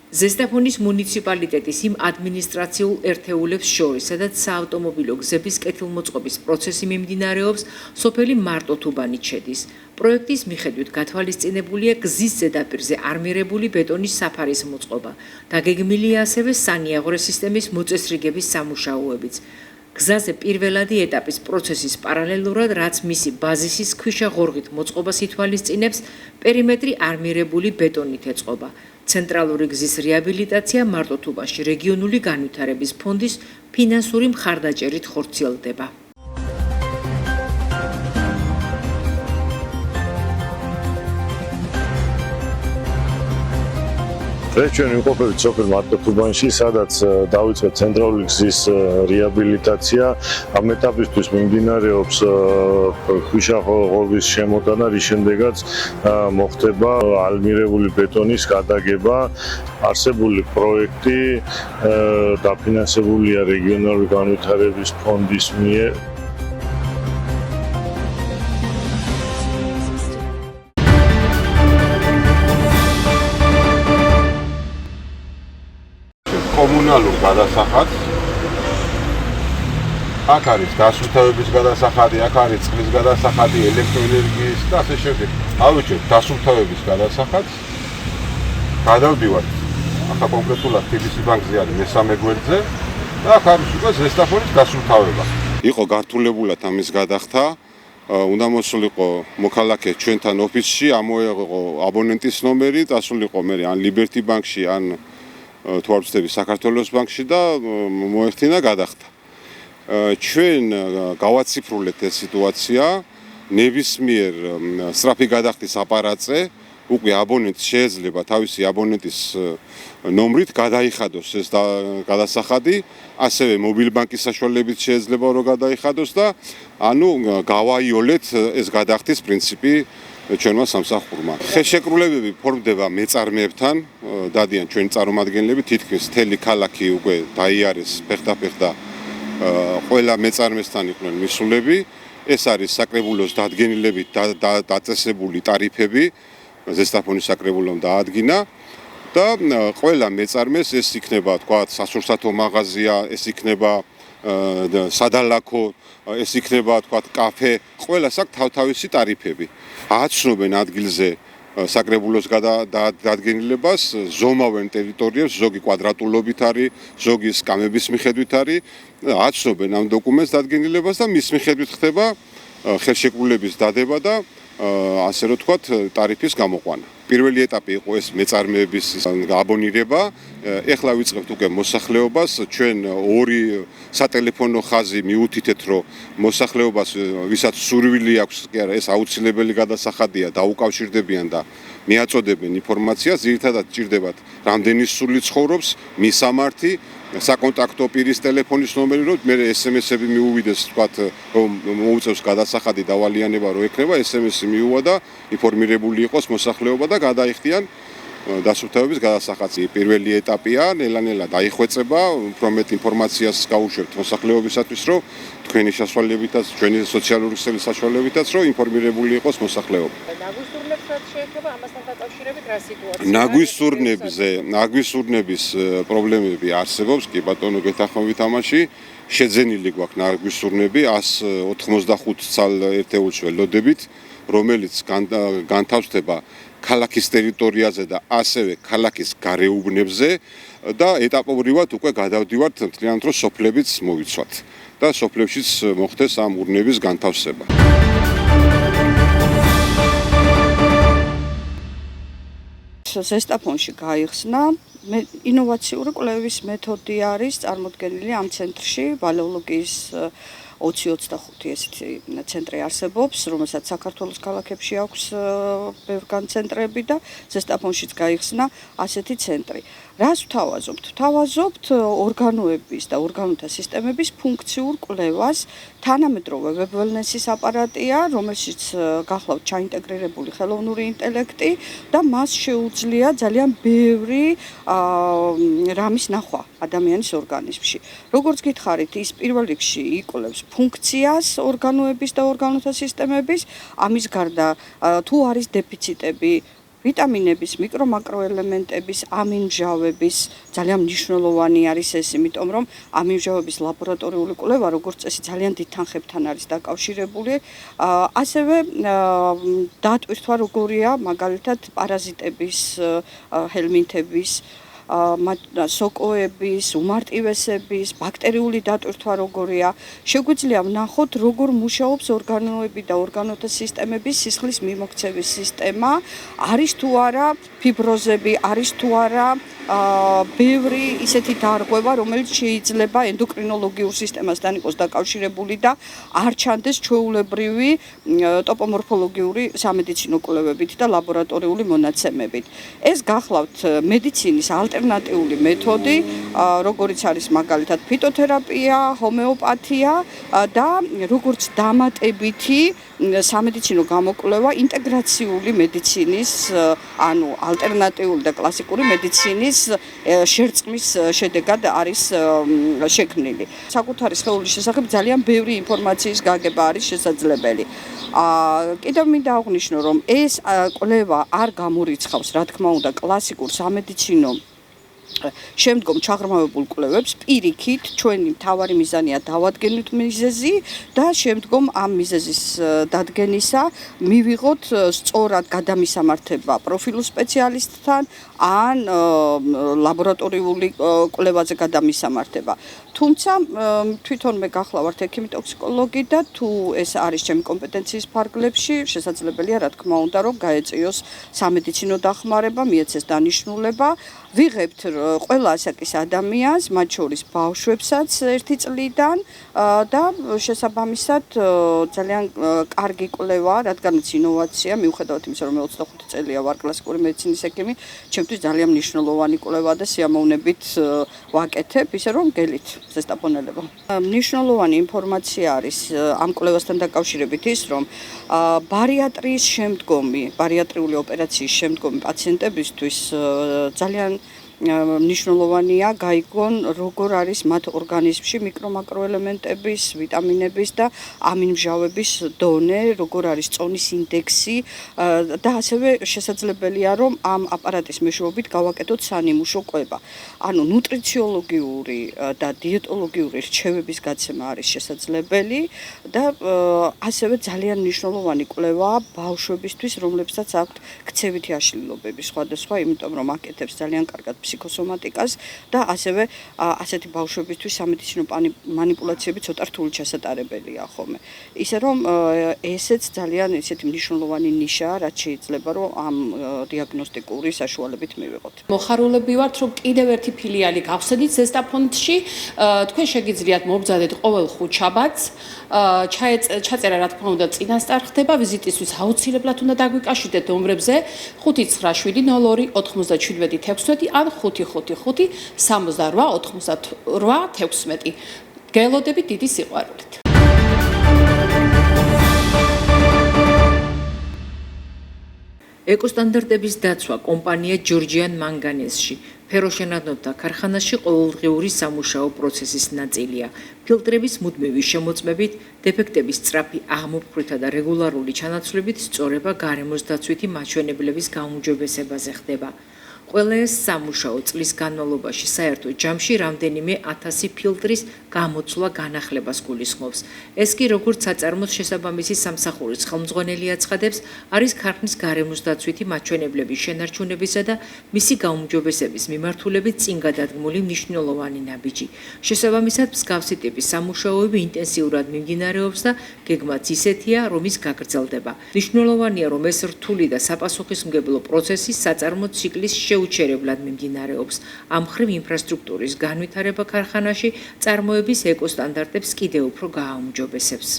ზესტაფონის მუნიციპალიტეტის იმ ადმინისტრაციულ ერთეულებს შორის, სადაც საავტომობილო გზების კეთილმოწყობის პროცესი მიმდინარეობს, სოფელი მარტოთუბანი ჩედის. პროექტის მიხედვით გათვალისწინებულია გზის ზედაპირზე არმირებული ბეტონის საფარის მოწყობა. დაგეგმილია ასევე სანიაღვრე სისტემის მოწესრიგების სამუშაოებიც. გზაზე პირველადი ეტაპის პროცესის პარალელურად, რაც მისი ბაზისის ქვიშაღორღით მოწყობას ითვალისწინებს, პერიმეტრი არმირებული ბეტონით ეწყობა. ცენტრალური გზის რეაბილიტაცია მარტოთუბაში რეგიონული განვითარების ფონდის ფინანსური მხარდაჭერით ხორციელდება. ჩვენ ვიმყოფებით სოფელ მარტოთუბანში, სადაც დაიწყეთ ცენტრალური გზის რეაბილიტაცია. ამ ეტაპისთვის მიმდინარეობს ქვიშაღორღის შემოტანა, რის შემდეგაც მოხდება არმირებული ბეტონის გადაგება. არსებული პროექტი დაფინანსებულია რეგიონალური განვითარების ფონდის მიერ. კომუნალურ გადასახადს, აქ არის გასუფთავების გადასახადი, აქ არის წყლის გადასახადი, ელექტროენერგიის და ასე შემდეგ. ავიჭერთ გასუფთავების გადასახადს, გადავდივართ ახლა კონკრეტულად TBC ბანკზე არის მესამე გვერდზე და აქ არის უკვე ზესტაფონის გასუფთავება. იყო გართულებულად ამის გადახდა, უნდა მოსულიყო მოქალაქე ჩვენთან ოფისში, ამოეღო აბონენტის ნომერი, დასულიყო მე ან ლიბერტი ბანკში, ან თუ არ ვცდები საქართველოს ბანკში და მოეხდინა გადახდა. ჩვენ გავაციფრულეთ ეს სიტუაცია, ნებისმიერ სწრაფი გადახდის აპარატზე უკვე აბონენტს შეიძლება თავისი აბონენტის ნომრით გადაიხადოს ეს გადასახადი, ასევე მობილბანკის საშუალებით შეიძლება რომ გადაიხადოს და ანუ გავაიოლეთ ეს გადახდის პრინციპი ჩვენმა სამსახურმა. ხელშეკრულებები ფორმდება მეწარმეებთან, დადიან ჩვენი წარმომადგენლები, თითქმის მთელი ქალაქი უკვე დაიარეს ფეხდაფეხდა ყველა მეწარმესთან იყვნენ მისულები. ეს არის საკრებულოს დადგენილებით დაწესებული ტარიფები, ზესტაფონის საკრებულომ დაადგინა და ყველა მეწარმეს ეს იქნება, თქვათ, სასურსათო მაღაზია, ეს იქნება სადალაქო, ეს იქნება, თქვათ, კაფე, ყველას აქვს თავთავისი ტარიფები. ააცნობენ ადგილზე საკრებულოს დადგენილებას, ზომავენ ტერიტორიებს, ზოგი კვადრატულობით არის, ზოგი სკამების მიხედვით არის, ააცნობენ ამ დოკუმენტს დადგენილებას და მის მიხედვით ხდება ხელშეკრულების დადება და ასე რომ თქვათ, ტარიფის გამოყვანა. პირველი ეტაპი იყო ეს მეწარმეების აბონირება. ეხლა ვიწყებთ უკვე მოსახლეობას. ჩვენ ორი სატელეფონო ხაზი მიუთითეთ, რომ მოსახლეობას, ვისაც სურვილი აქვს, კი არა, ეს აუცილებელი გადასახადია, დაუკავშირდებიან და მიაწოდებენ ინფორმაციას. ძირითადად ჭირდებათ რამდენი სული ცხოვრობს, მისამართი, საკონტაქტო პირის ტელეფონის ნომერი, რომ მე SMS-ები მიუვიდეს, თქვათ, რომ მოუწევს გადასახადი დავალიანება რო ექნება, SMS-ი მიუვა და ინფორმირებული იყოს მოსახლეობა და გადაიხდიან დასუფთავების გადასახადს. პირველი ეტაპია, ნელა-ნელა დაიხვეწება, უფრო მეტ ინფორმაციას გაუშვებთ მოსახლეობისათვის, რომ თქვენი საშუალებითაც, ჩვენი სოციალური ქსელის საშუალებითაც, რომ ინფორმირებული იყოს მოსახლეობა. ნაგვისურნებს რაც შეეხება ამასთან დაკავშირებით რა სიტუაცია? ნაგვისურნების პრობლემები არსებობს, კი ბატონო გეთანხმებით ამაში. შეძენილი გვაქვს ნაგვისურნები 185 ცალ ერთეულს ველოდებით, რომელიც განთავსდება ქალაქის ტერიტორიაზე და ასევე ქალაქის გარეუბნებზე და ეტაპობრივად უკვე გადავდივართ მთლიანად რომ სოფლებიც მოვიცვათ და სოფლებშიც მოხდეს ამ ურნების განთავსება. ზესტაფონში გაიხსნა ინოვაციური კვლევის მეთოდი არის წარმოდგენილი ამ ცენტრში, ვალეოლოგიის 2025 ესეთი ცენტრი არსებობს, რომელსაც საქართველოს ქალაქებში აქვს ბევრგან ცენტრები და ზესტაფონშიც გაიხსნა ასეთი ცენტრი. რას ვთავაზობთ? ვთავაზობთ ორგანოების და ორგანოთა სისტემების ფუნქციურ კვლევას. თანამედროვე ვებ-ველნესის აპარატია, რომელშიც გახლავთ ჩაინტეგრირებული ხელოვნური ინტელექტი და მას შეუძლია ძალიან ბევრი რამის ნახვა ადამიანის ორგანიზმში. როგორც გითხარით, ის პირველ რიგში იკვლევს ფუნქციას ორგანოების და ორგანოთა სისტემების, ამის გარდა თუ არის დეფიციტები ვიტამინების, მიკრო-მაკროელემენტების, ამინმჟავების ძალიან მნიშვნელოვანი არის ეს, იმიტომ რომ ამინმჟავების ლაბორატორიული კვლევა როგორც წესი ძალიან დიდ თანხებთან არის დაკავშირებული. ასევე დატვირთვა როგორია მაგალითად პარაზიტების, ჰელმინთების, სოკოების, უმარტივესების, ბაქტერიული დატვირთვა როგორია. შეგვიძლია ვნახოთ, როგორ მუშაობს ორგანოები და ორგანოთა სისტემების სისხლის მიმოქცევის სისტემა, არის თუ არა ფიბროზები, არის თუ არა ბევრი ისეთი დარღვევა, რომელიც შეიძლება ენდოკრინოლოგიურ სისტემასთან იყოს დაკავშირებული და არ ჩანდეს ჩვეულებრივი ტოპომორფოლოგიური სამედიცინო კვლევებით და ლაბორატორიული მონაცემებით. ეს გახლავთ მედიცინის ალტერნატიული მეთოდი, როგორიც არის მაგალითად ფიტოთერაპია, ჰომეოპათია და როგორც დამატებითი სამედიცინო გამოკვლევა ინტეგრაციული მედიცინის, ანუ ალტერნატიული და კლასიკური მედიცინის შერწყმის შედეგად არის შექმნილი. საკუთარი სხეულის შესახებ ძალიან ბევრი ინფორმაციის გაგება არის შესაძლებელი. კიდევ მინდა აღვნიშნო, რომ ეს კვლევა არ გამორიცხავს, რა თქმა უნდა, კლასიკურ სამედიცინო შემდგომ ჩაღრმავებულ კვლევებს. პირიქით, ჩვენი მთავარი მიზანია დავადგენოთ მიზეზი და შემდგომ ამ მიზეზის დადგენისა მივიღოთ სწორად გადამისამართება პროფილულ სპეციალისტთან ან ლაბორატორიული კვლევაზე გადამისამართება. თუმცა თვითონ მე გახლავართ ექიმი ტოქსიკოლოგი და თუ ეს არის ჩემი კომპეტენციის ფარგლებში, შესაძლებელია, რა თქმა უნდა, რომ გაეწიოს სამედიცინო დახმარება, მიეცეს დანიშნულება. ვიღებთ ყველა ასაკის ადამიანს, მათ შორის ბავშვებსაც 1 წლიდან და შესაბამისად ძალიან კარგი კვლევა, რადგანაც ინოვაცია, მიუხედავად იმისა, რომ მე 25 წელია ვარ კლასიკური მედიცინის ექიმი, ჩემთვის ძალიან მნიშვნელოვანი კვლევა და სიამოვნებით ვაკეთებ, ისე რომ გელით ზესტაფონელება. მნიშვნელოვანი ინფორმაცია არის ამ კვლევასთან დაკავშირებით ის, რომ ბარიატრიის შემდგომი, ბარიატრიული ოპერაციის შემდგომი პაციენტებისთვის ძალიან მნიშვნელოვანია გაიგონ, როგორ არის მათ ორგანიზმში მიკრო-მაკროელემენტების, ვიტამინების და ამინმჟავების დონე, როგორ არის წონის ინდექსი და ასევე შესაძლებელია, რომ ამ აპარატის მეშვეობით გავაკეთოთ სანიმუშო კვლევა. ანუ ნუტრიციოლოგიური და დიეტოლოგიური რჩევების გაცემა არის შესაძლებელი და ასევე ძალიან მნიშვნელოვანი კვლევაა ბავშვებისთვის, რომლებსაც აქვთ ქცევითი აშლილობები სხვადასხვა, იმიტომ რომ აკეთებს ძალიან კარგად ფსიქოსომატიკას და ასევე ასეთი ბავშვებისთვის სამედიცინო მანიპულაციები ცოტა რთული ჩასატარებელია ხოლმე. ისე რომ ესეც ძალიან ისეთი მნიშვნელოვანი ნიშაა, რაც შეიძლება რომ ამ დიაგნოსტიკური საშუალებით მივიღოთ. მოხარულები ვართ, რომ კიდევ ერთი ფილიალი გავხსენით ზესტაფონდში. თქვენ შეგიძლიათ მობრძადეთ ყოველ ხუთშაბათს. ჩაწერა რა თქმა უნდა წინასწარ ხდება, ვიზიტისთვის აუცილებლად უნდა დაგვიკავშირდეთ ნომრებზე 59702 97 16 ან 555 68 88 16. გელოდებით დიდი სიყვარულით. ეკოსტანდარტების დაცვა კომპანია ჯორჯიან მანგანეზში ფეროშენადნოთა ქარხანაში ყოველდღიური სამუშაო პროცესის ნაწილია. ფილტრების მუდმივი შემოწმებით, დეფექტების სწრაფი აღმოფხვითა და რეგულარული ჩანაცვლებით სწორება გარემოს დაცვითი მაჩვენებლების გაუმჯობესებაზე ხდება. ყველა ეს სამუშაო წლის განმავლობაში საერთო ჯამში რამდენიმე 1000 ფილტრის გამოცვლა განახლებას გულისხმობს. ეს კი როგორც საწარმოს შესაბამისი სამსახურის ხელმძღვანელი აცხადებს, არის ქარხნის გარემოს დაცვითი მაჩვენებლების შენარჩუნებისა და მისი გაუმჯობესების მიმართულებით წინ გადადგმული მნიშვნელოვანი ნაბიჯი. შესაბამისად, მსგავსი ტიპის სამუშაოები ინტენსიურად მიმდინარეობს და გეგმაც ისეთია, რომ ის გაგრძელდება. მნიშვნელოვანია, რომ ეს რთული და საპასუხისმგებლო პროცესი საწარმო ციკლის შეუჩერებლად მიმდინარეობს. ამ მხრივ ინფრასტრუქტურის განვითარება ქარხანაში წარმოების ეკოსტანდარტებს კიდევ უფრო გააუმჯობესებს.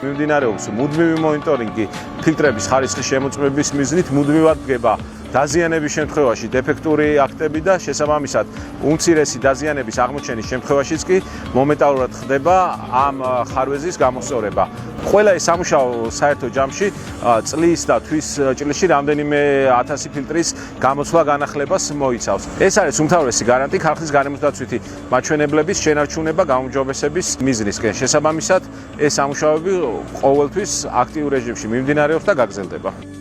მიმდინარეობს მუდმივი მონიტორინგი ფილტრების ხარისხის შემოწმების მიზნით მუდმივად დგება დაზიანების შემთხვევაში დეფექტური აქტები და შესაბამისად უმცირესი დაზიანების აღმოჩენის შემთხვევაშიც კი მომენტალურად ხდება ამ ხარვეზის გამოსწორება. ყველა ეს სამუშაო საერთო ჯამში წლის და თვის ჭრილში რამდენიმე 1000 ფილტრის გამოცვლა განახლებას მოიცავს. ეს არის უმთავრესი გარანტი ხალხის გარემოსდაცვითი მაჩვენებლების შენარჩუნება გაუმჯობესების მიზნისკენ. შესაბამისად, ეს სამუშაოები ყოველთვის აქტიურ რეჟიმში მიმდინარეობს და გაგრძელდება.